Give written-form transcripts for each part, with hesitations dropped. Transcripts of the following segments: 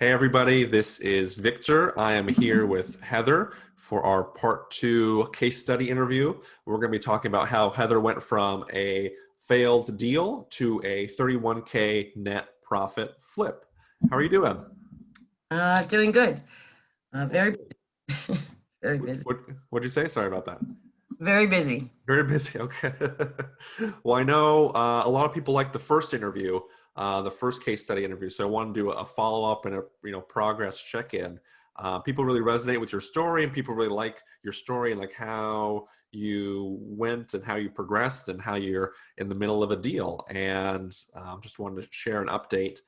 Hey everybody, this is Victor. I am here with Heather for our part two case study interview. We're going to be talking about how Heather went from a failed deal to a 31K net profit flip. How are you doing? Doing good. Very, very What, busy. what, what'd you say? Sorry about that. Very busy. Very busy. Okay. Well, I know a lot of people like the first interview, the first case study interview. So I want to do a follow up and a progress check in. People really resonate with your story, and people really like your story and like how you went and how you progressed and how you're in the middle of a deal. And just wanted to share an update.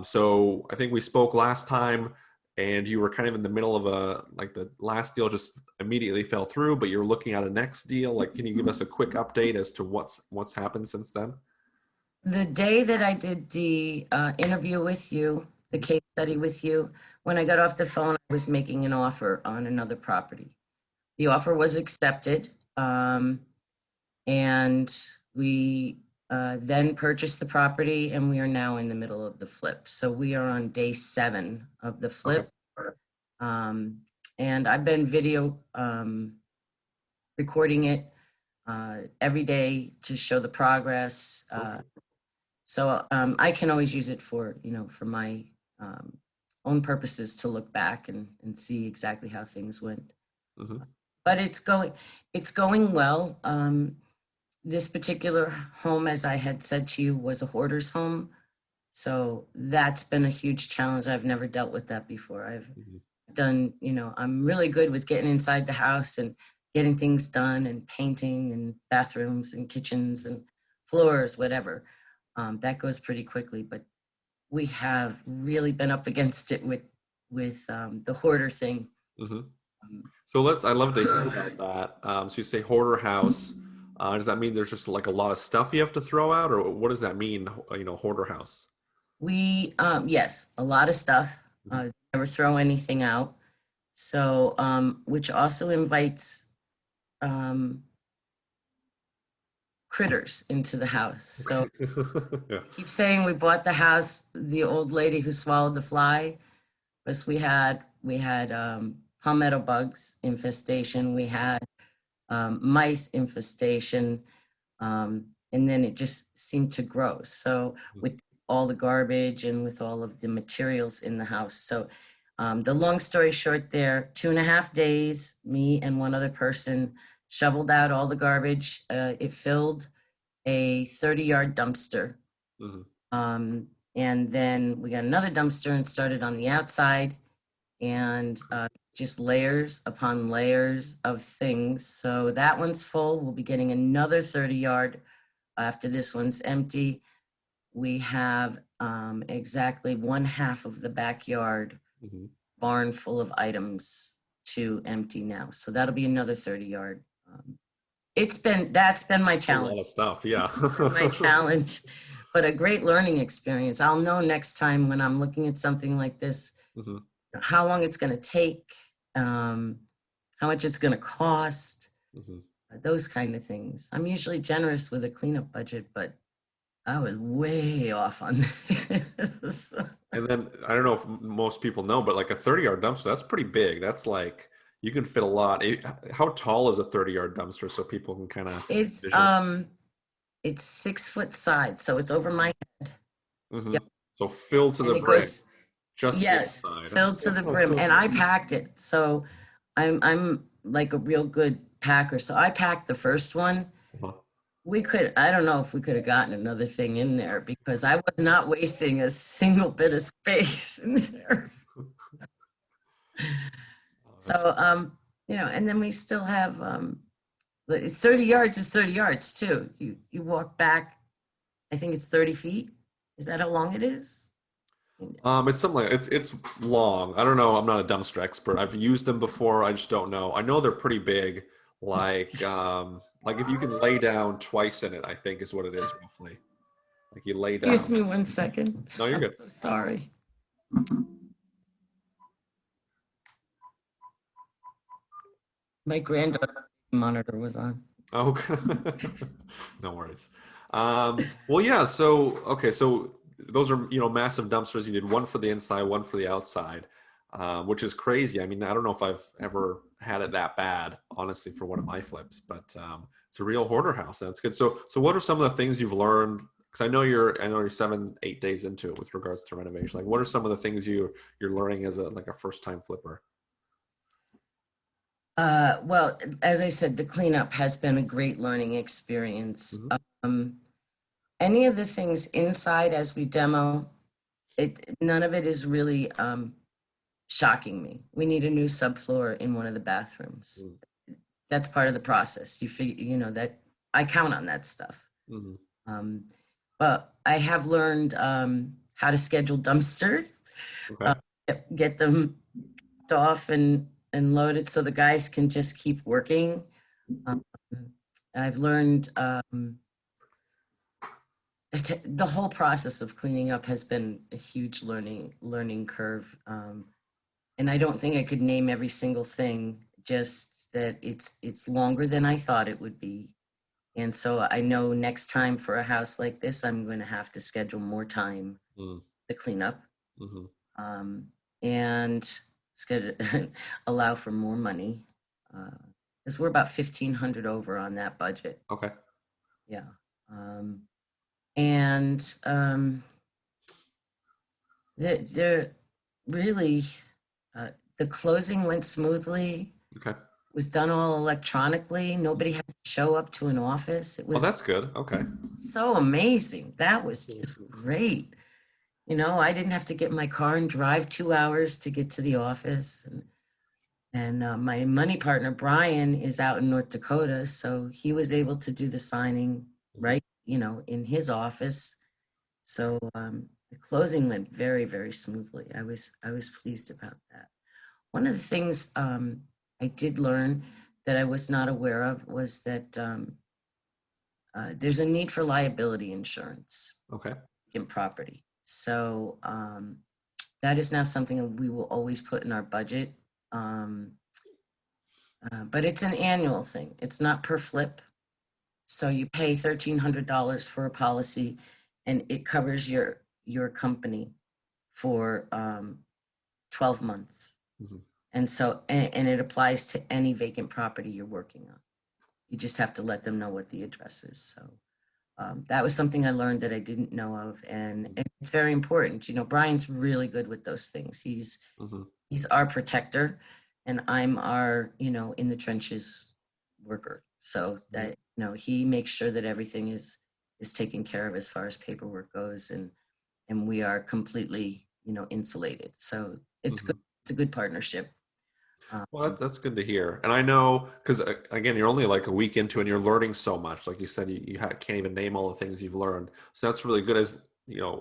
So I think we spoke last time and you were kind of in the middle of like the last deal just immediately fell through, but you're looking at a next deal. Like, can you give us a quick update as to what's happened since then? The day that I did the interview with you, the case study with you, when I got off the phone, I was making an offer on another property. The offer was accepted, and we then purchased the property, and we are now in the middle of the flip. So we are on day 7 of the Okay. flip. And I've been video recording it every day to show the progress. So I can always use it for, for my own purposes to look back and see exactly how things went. Hmm. But it's going well. This particular home, as I had said to you, was a hoarder's home. So that's been a huge challenge. I've never dealt with that before. I've Hmm. done, I'm really good with getting inside the house and getting things done and painting and bathrooms and kitchens and floors, whatever. That goes pretty quickly, but we have really been up against it with the hoarder thing. Hmm. Um, So I'd love to hear about that. So you say hoarder house. Does that mean there's just like a lot of stuff you have to throw out, or what does that mean? Hoarder house. yes, a lot of stuff. Mhm. Never throw anything out. So, which also invites um, critters into the house. So Yeah. keep saying we bought the house, the old lady who swallowed the fly, because we had palmetto bugs infestation, we had mice infestation, and then it just seemed to grow. So with all the garbage and with all of the materials in the house. So the long story short there, 2.5 days, me and one other person shoveled out all the garbage. It filled a 30-yard dumpster. Hmm. Um, and then we got another dumpster and started on the outside, and just layers upon layers of things. So that one's full. We'll be getting another 30-yard after this one's empty. We have exactly one half of the backyard Hmm. barn full of items to empty now. So that'll be another 30-yard. That's been my A challenge. lot of stuff. Yeah. My challenge, but a great learning experience. I'll know next time when I'm looking at something like this, Hmm. how long it's going to take, um, how much it's going to cost, Hmm. those kind of things. I'm usually generous with a cleanup budget, but I was way off on this. And then I don't know if most people know, but like a 30-yard dumpster, that's pretty big. That's like you can fit a lot. How tall is a 30-yard dumpster so people can kind of It's visualize? um it's 6 foot side, so it's over my head. Hmm. Yep. So filled to And the it brim, goes, just yes, inside. filled to the brim. And I packed it. So I'm like a real good packer. So I packed the first one. I don't know if we could have gotten another thing in there because I was not wasting a single bit of space in there. Oh, that's So, and then we still have, it's 30 yards is 30 yards too. You walk back, I think it's 30 feet. Is that how long it is? it's something like it's long. I don't know. I'm not a dumpster expert. I've used them before. I just don't know. I know they're pretty big. Like if you can lay down twice in it, I think is what it is roughly. Like you lay Excuse down. me 1 second. No, you're I'm good. so sorry. My granddaughter monitor was on. Oh, no worries. Well, yeah. So okay. So those are, massive dumpsters. You need one for the inside, one for the outside, which is crazy. I mean, I don't know if I've ever had it that bad, honestly, for one of my flips, but it's a real hoarder house. That's good. So what are some of the things you've learned? Because I know you're 7, 8 days into it with regards to renovation. Like, what are some of the things you're learning as a first time flipper? Well, as I said, the cleanup has been a great learning experience. Hmm. Um, any of the things inside as we demo, none of it is really shocking me. We need a new subfloor in one of the bathrooms. That's part of the process. You figure, that I count on that stuff. Mm-hmm. Um, but I have learned how to schedule dumpsters, Okay. uh, get them off and loaded so the guys can just keep working. Um, I've learned the whole process of cleaning up has been a huge learning curve. And I don't think I could name every single thing, just that it's longer than I thought it would be. And so I know next time for a house like this, I'm going to have to schedule more time to clean up, Mm-hmm. and allow for more money, because we're about 1,500 over on that budget. Okay. Yeah. And they're really, the closing went smoothly. Okay. Was done all electronically. Nobody had to show up to an office. It Oh, was that's good. Okay. so amazing. That was just great. I didn't have to get in my car and drive 2 hours to get to the office. And my money partner, Brian, is out in North Dakota. So he was able to do the signing right, in his office. So the closing went very, very smoothly. I was pleased about that. One of the things I did learn that I was not aware of was that there's a need for liability insurance Okay. in property. So that is now something that we will always put in our budget. But it's an annual thing. It's not per flip. So you pay $1,300 for a policy, and it covers your company for 12 months. Mm-hmm. And so, and it applies to any vacant property you're working on. You just have to let them know what the address is. So that was something I learned that I didn't know of, and it's very important. Brian's really good with those things. Mm-hmm. He's our protector, and I'm our in the trenches worker. So that he makes sure that everything is taken care of as far as paperwork goes, and we are completely insulated. So it's Mm-hmm. good. It's a good partnership. Well, that's good to hear. And I know, because again, you're only like a week into it and you're learning so much. Like you said, you can't even name all the things you've learned. So that's really good. As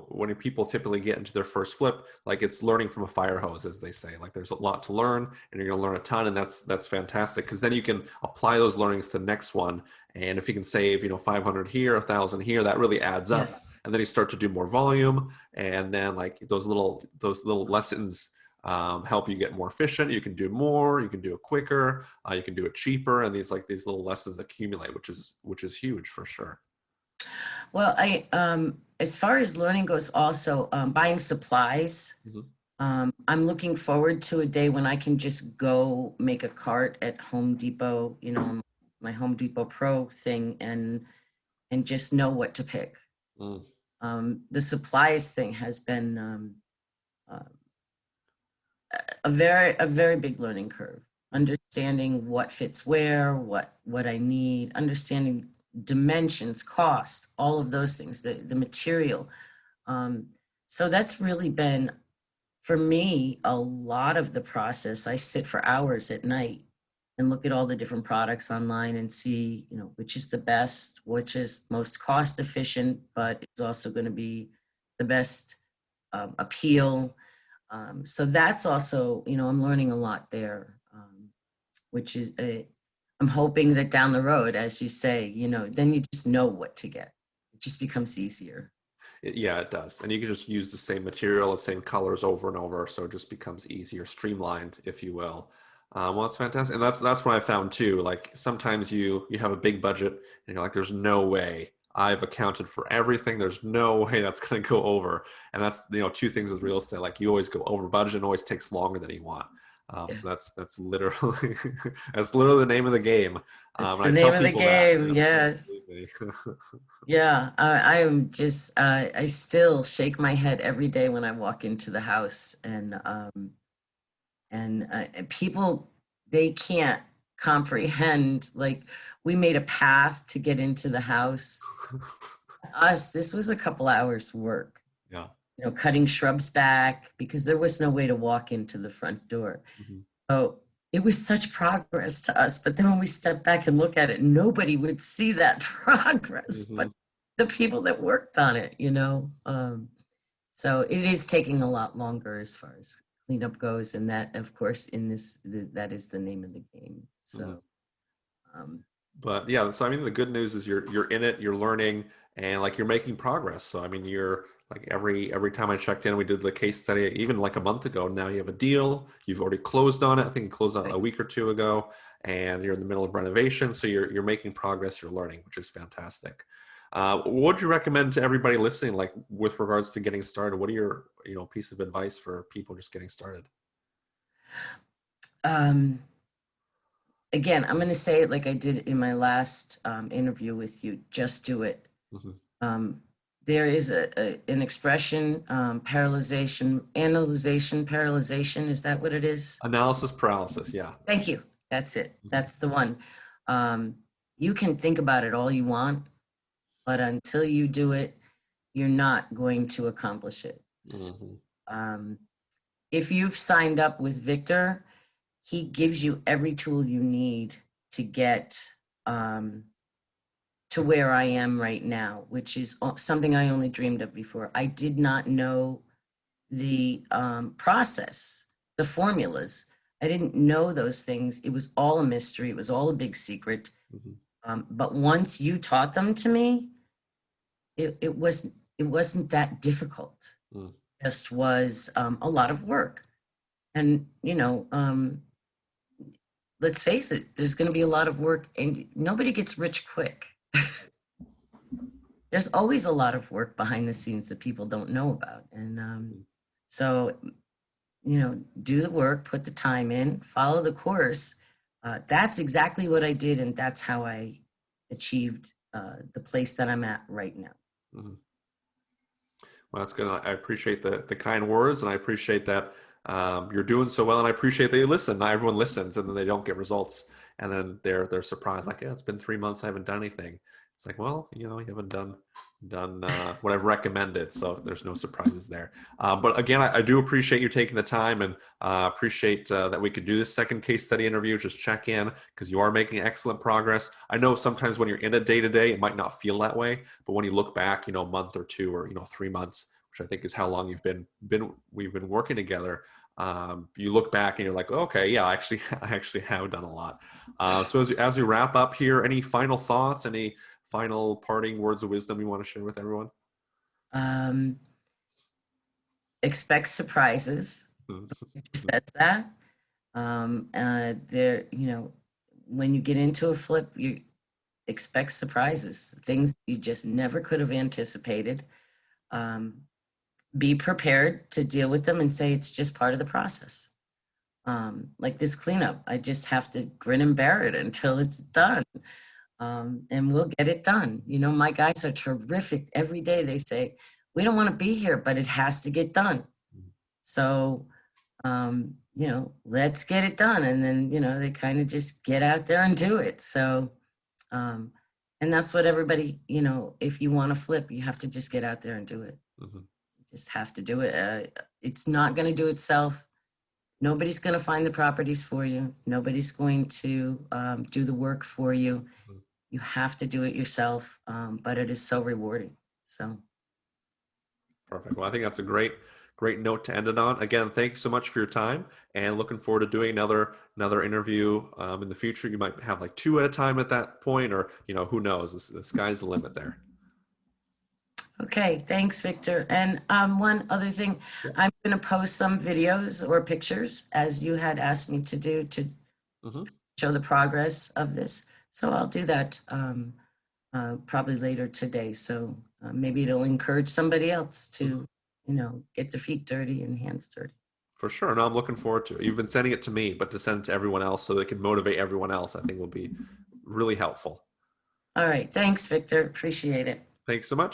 when people typically get into their first flip, like it's learning from a fire hose, as they say. Like there's a lot to learn, and you're going to learn a ton, and that's fantastic, because then you can apply those learnings to the next one. And if you can save 500 here, 1,000 here, that really adds up. Yes. And then you start to do more volume, and then like those little lessons help you get more efficient. You can do more, you can do it quicker, you can do it cheaper, and these little lessons accumulate, which is huge for sure. Well, I as far as learning goes, also buying supplies. I'm looking forward to a day when I can just go make a cart at Home Depot, my Home Depot Pro thing, and just know what to pick. The supplies thing has been a very big learning curve. Understanding what fits where, what I need, understanding dimensions, cost, all of those things, the material. So that's really been, for me, a lot of the process. I sit for hours at night and look at all the different products online and see, which is the best, which is most cost efficient, but it's also going to be the best appeal. So that's also, I'm learning a lot there, which is I'm hoping that down the road, as you say, then you just know what to get. It just becomes easier. Yeah, it does. And you can just use the same material, the same colors over and over. So it just becomes easier, streamlined, if you will. Well, it's fantastic. And that's what I found too. Like sometimes you have a big budget and you're like, there's no way I've accounted for everything. There's no way that's going to go over. And that's, two things with real estate. Like you always go over budget and always takes longer than you want. Yeah. So that's literally that's literally the name of the game. It's And the I tell name of the people that. game. Yes. Absolutely. Yeah. I am just, I still shake my head every day when I walk into the house, and people, they can't comprehend, like, we made a path to get into the house. Us, this was a couple hours work, Yeah. cutting shrubs back because there was no way to walk into the front door. Mhm. So it was such progress to us. But then when we step back and look at it, nobody would see that progress, but Mhm. the people that worked on it. So it is taking a lot longer as far as cleanup goes. And that, of course, that is the name of the game. Mhm. So, um, But yeah, so I mean, the good news is you're in it, you're learning, and like you're making progress. So I mean, you're like every time I checked in, we did the case study even like a month ago. Now you have a deal, you've already closed on it. I think you closed on it a week or two ago, and you're in the middle of renovation. So you're making progress, you're learning, which is fantastic. What would you recommend to everybody listening, like with regards to getting started? What are your piece of advice for people just getting started? um, again, I'm going to say it like I did in my last interview with you: just do it. Mhm. Um, there is an expression, paralyzation. Is that what it is? Analysis paralysis, yeah. Thank you. That's it. Mhm. That's the one. Um, you can think about it all you want, but until you do it, you're not going to accomplish it. Mhm. Um, if you've signed up with Victor, he gives you every tool you need to get um, to where I am right now, which is something I only dreamed of before. I did not know the process, the formulas. I didn't know those things. It was all a mystery. It was all a big secret. Mhm. But once you taught them to me, it wasn't that difficult. Mm. It just was a lot of work. And let's face it, there's going to be a lot of work, and nobody gets rich quick. There's always a lot of work behind the scenes that people don't know about. And so, do the work, put the time in, follow the course. That's exactly what I did. And that's how I achieved the place that I'm at right now. Mhm. Well, that's good. I appreciate the kind words, and I appreciate that you're doing so well, and I appreciate that you listen. Not everyone listens, and then they don't get results, and then they're surprised, like, yeah, it's been 3 months, I haven't done anything. It's like, well, you haven't done what I've recommended, so there's no surprises there. But again, I do appreciate you taking the time, and appreciate that we could do this second case study interview. Just check in because you are making excellent progress. I know sometimes when you're in a day to day, it might not feel that way, but when you look back, a month or two, or 3 months, which I think is how long we've been working together. You look back and you're like, okay, yeah, I actually have done a lot. So as we wrap up here, any final thoughts, any final parting words of wisdom you want to share with everyone? Um, expect surprises. It just says that. When you get into a flip, you expect surprises, things you just never could have anticipated. Um, be prepared to deal with them and say it's just part of the process. Like this cleanup, I just have to grin and bear it until it's done. And we'll get it done. My guys are terrific. Every day they say, we don't want to be here, but it has to get done. So, let's get it done. And then, they kind of just get out there and do it. So, and that's what everybody, if you want to flip, you have to just get out there and do it. Mhm. You just have to do it. It's not going to do itself. Nobody's going to find the properties for you. Nobody's going to do the work for you. Mhm. You have to do it yourself, but it is so rewarding. So, Perfect. Well, I think that's a great note to end it on. Again, thanks so much for your time, and looking forward to doing another interview in the future. You might have like two at a time at that point, or who knows? The sky's the limit there. okay, thanks, Victor. And one other thing, Yeah. I'm going to post some videos or pictures as you had asked me to do to Hmm. show the progress of this. So I'll do that probably later today. So maybe it'll encourage somebody else to, get their feet dirty and hands dirty. For sure. No, I'm looking forward to it. You've been sending it to me, but to send it to everyone else so they can motivate everyone else, I think will be really helpful. All right. Thanks, Victor. Appreciate it. Thanks so much.